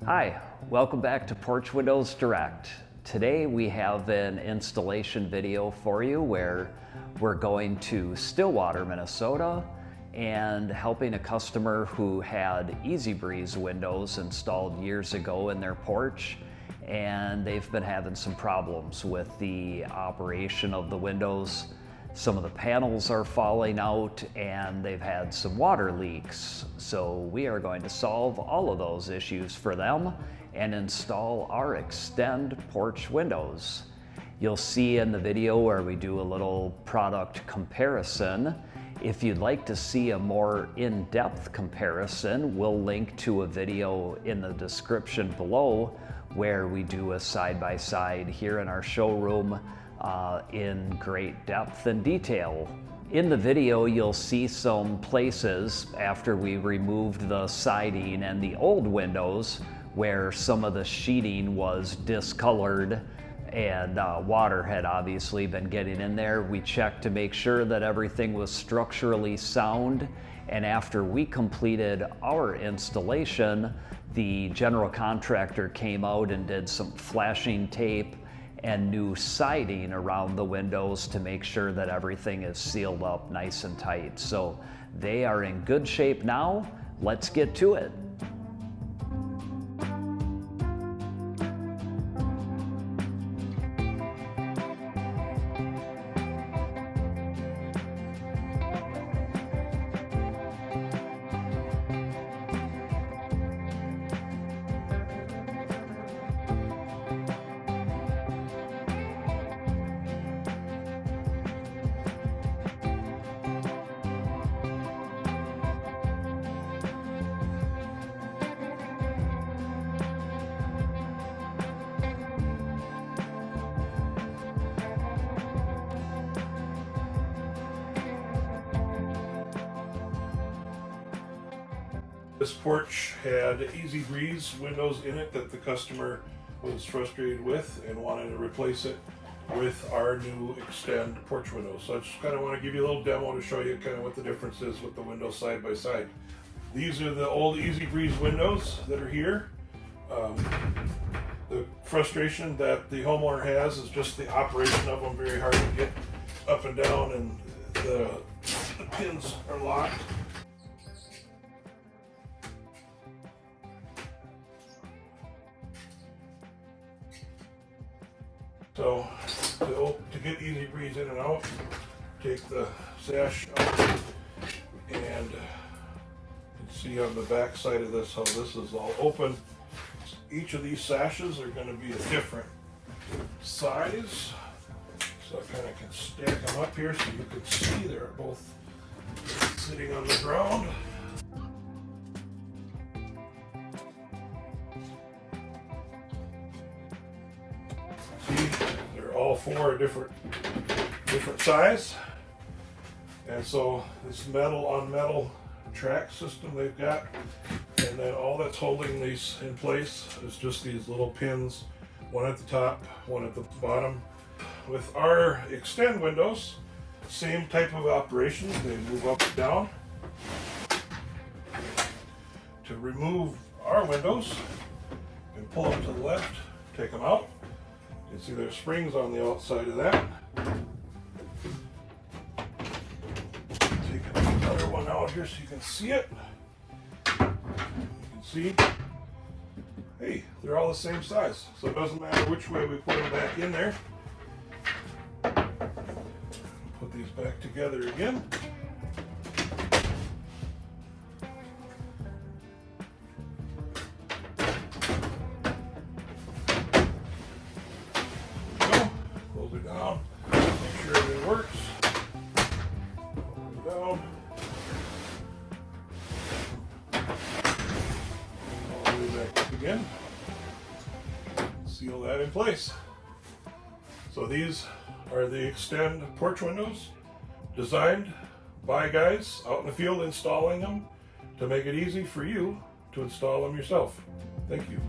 Hi, welcome back to Porch Windows Direct. Today we have an installation video for you where we're going to Stillwater, Minnesota and helping a customer who had EzeBreeze windows installed years ago in their porch, and they've been having some problems with the operation of the windows. Some of the panels are falling out and they've had some water leaks. So we are going to solve all of those issues for them and install our Xtend Porch Windows. You'll see in the video where we do a little product comparison. If you'd like to see a more in-depth comparison, we'll link to a video in the description below where we do a side-by-side here in our showroom in great depth and detail. In the video, you'll see some places after we removed the siding and the old windows where some of the sheeting was discolored and water had obviously been getting in there. We checked to make sure that everything was structurally sound, and after we completed our installation, the general contractor came out and did some flashing tape and new siding around the windows to make sure that everything is sealed up nice and tight. So they are in good shape now. Let's get to it. This porch had EzeBreeze windows in it that the customer was frustrated with and wanted to replace it with our new Xtend Porch Windows. So I just kind of want to give you a little demo to show you kind of what the difference is with the windows side by side. These are the old EzeBreeze windows that are here. The frustration that the homeowner has is just the operation of them, very hard to get up and down, and the pins are locked. So to get EzeBreeze in and out, take the sash out, and you can see on the back side of this how this is all open. Each of these sashes are going to be a different size, so I kind of can stack them up here so you can see they're both sitting on the ground. They're all four different size, and so this metal on metal track system they've got, and then all that's holding these in place is just these little pins, one at the top, one at the bottom. With our Xtend windows, same type of operation. They move up and down. To remove our windows, you can pull them to the left, take them out. You can see there's springs on the outside of that. Take another one out here so you can see it. You can see, hey, they're all the same size. So it doesn't matter which way we put them back in there. Put these back together again. Down, make sure everything works. Down. All the way back up again. Seal that in place. So these are the Xtend Porch Windows, designed by guys out in the field installing them to make it easy for you to install them yourself. Thank you.